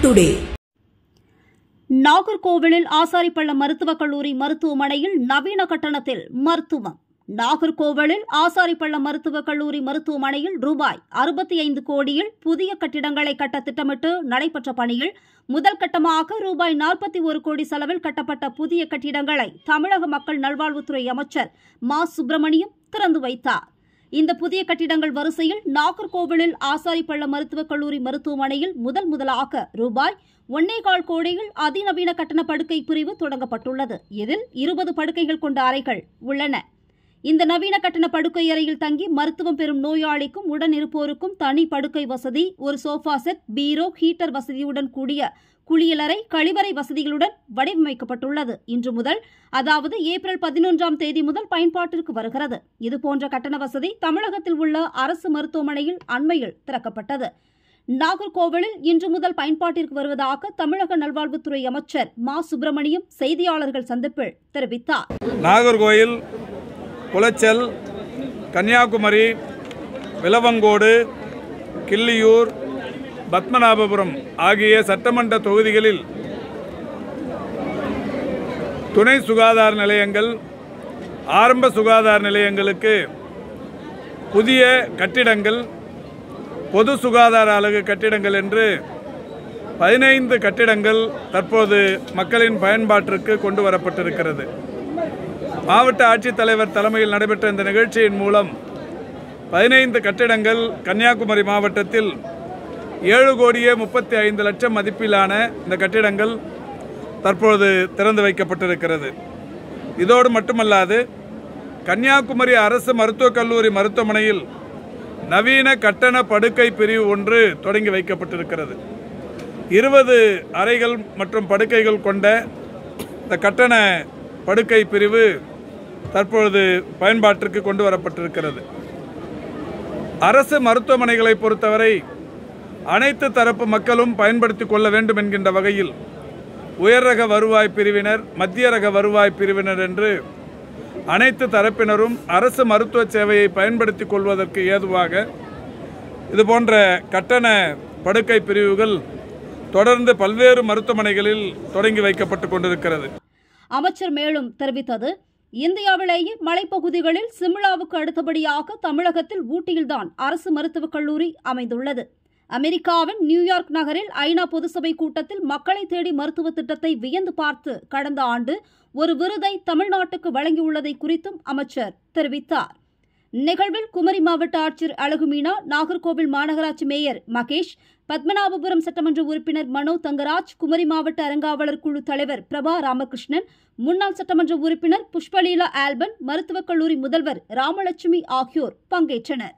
Today. நாகர்கோவிலில் ஆசாரிப்பள்ளம் மருத்துவக் கல்லூரி மருத்துவமனையில் நவீன கட்டணத்தில் மருத்துவம். நாகர்கோவிலில் ஆசாரிப்பள்ளம் மருத்துவக் கல்லூரி மருத்துவமனையில் ரூபாய் 65 கோடியில் புதிய கட்டிடங்களை கட்ட திட்டமிட்டு நடைபெற்ற பணியில் முதல் கட்டமாக ரூபாய் 41 கோடி செலவில் கட்டப்பட்ட புதிய கட்டிடங்களை தமிழக மக்கள் நல்வாழ்வுத்துறை அமைச்சர் மா. சுப்பிரமணியம் திறந்து வைத்தார். இந்த புதிய கட்டிடங்கள் வரிசையில் நாகர்கோவிலில் ஆசாரிப்பள்ளம் மருத்துவக் கல்லூரி மருத்துவமனையில் முதலாக ரூபாய் 1.25 கோடியில் அதிநவீன கட்டண படுக்கை பிரிவு தொடங்கப்பட்டுள்ளது. இதில் 20 படுக்கைகள் கொண்ட அறைகள் உள்ளன. இந்த நவீன கட்டண படுக்கை அறையில் தங்கி மருத்துவம் பெறும் நோயாளிக்கும் உடன் இருப்போருக்கும் தனி படுக்கை வசதி, ஒரு சோஃபா செட், பீரோ, ஹீட்டர் வசதியுடன் கூடிய குளியலறை, கழிவறை வசதிகளுடன் வடிவமைக்கப்பட்டுள்ளது. இன்று முதல், அதாவது ஏப்ரல் 11ஆம் தேதி முதல் பயன்பாட்டிற்கு வருகிறது. இதுபோன்ற கட்டண வசதி தமிழகத்தில் உள்ள அரசு மருத்துவமனையில் அண்மையில் திறக்கப்பட்டது. நாகர்கோவிலில் இன்று முதல் பயன்பாட்டிற்கு வருவதாக தமிழக நல்வாழ்வுத்துறை அமைச்சர் மா. சுப்பிரமணியம் செய்தியாளர்கள் சந்திப்பில் தெரிவித்தார். நாகர்கோவில், குளச்சல், கன்னியாகுமரி, விளவங்கோடு, கிள்ளியூர், பத்மநாபபுரம் ஆகிய சட்டமன்ற தொகுதிகளில் துணை சுகாதார நிலையங்கள், ஆரம்ப சுகாதார நிலையங்களுக்கு புதிய கட்டிடங்கள், பொது சுகாதார அலகு கட்டிடங்கள் என்று 15 கட்டிடங்கள் தற்போது மக்களின் பயன்பாட்டிற்கு கொண்டு வரப்பட்டிருக்கிறது. மாவட்ட ஆட்சித்தலைவர் தலைமையில் நடைபெற்ற இந்த நிகழ்ச்சியின் மூலம் 15 கட்டிடங்கள் கன்னியாகுமரி மாவட்டத்தில் 7,35,00,000 மதிப்பிலான இந்த கட்டிடங்கள் தற்போது திறந்து வைக்கப்பட்டிருக்கிறது. இதோடு மட்டுமல்லாது, கன்னியாகுமரி அரசு மருத்துவக் கல்லூரி மருத்துவமனையில் நவீன கட்டண படுக்கை பிரிவு ஒன்று தொடங்கி வைக்கப்பட்டிருக்கிறது. 20 அறைகள் மற்றும் படுக்கைகள் கொண்ட இந்த கட்டண படுக்கை பிரிவு தற்பொழுது பயன்பாட்டிற்கு கொண்டு வரப்பட்டிருக்கிறது. அரசு மருத்துவமனைகளை பொறுத்தவரை அனைத்து தரப்பு மக்களும் பயன்படுத்திக் கொள்ள வேண்டும் என்கின்ற வகையில் உயர் ரக வருவாய் பிரிவினர், மத்திய ரக வருவாய் பிரிவினர் என்று அனைத்து தரப்பினரும் அரசு மருத்துவ சேவையை பயன்படுத்திக் கொள்வதற்கு ஏதுவாக இதுபோன்ற கட்டண படுக்கை பிரிவுகள் தொடர்ந்து பல்வேறு மருத்துவமனைகளில் தொடங்கி வைக்கப்பட்டுக் கொண்டிருக்கிறது. அமைச்சர் மேலும் தெரிவித்தது, இந்தியாவிலேயே மலைப்பகுதிகளில் சிம்லாவுக்கு அடுத்தபடியாக தமிழகத்தில் ஊட்டியில்தான் அரசு மருத்துவக் கல்லூரி அமைந்துள்ளது. அமெரிக்காவின் நியூயார்க் நகரில் ஐநா பொதுசபை கூட்டத்தில் மக்களை தேடி மருத்துவ திட்டத்தை வியந்து பார்த்து கடந்த ஆண்டு ஒரு விருதை தமிழ்நாட்டுக்கு வழங்கியுள்ளதை குறித்தும் அமைச்சர் தெரிவித்தார். நிகழ்வில் குமரி மாவட்ட ஆட்சியர் அழகுமீனா, நாகர்கோவில் மாநகராட்சி மேயர் மகேஷ், பத்மநாபபுரம் சட்டமன்ற உறுப்பினர் மனோ தங்கராஜ், குமரி மாவட்ட அறங்காவலர் குழு தலைவர் பிரபா ராமகிருஷ்ணன், முன்னாள் சட்டமன்ற உறுப்பினர் புஷ்பலீலா ஆல்பன், மருத்துவக் கல்லூரி முதல்வர் ராமலட்சுமி ஆகியோர் பங்கேற்றனர்.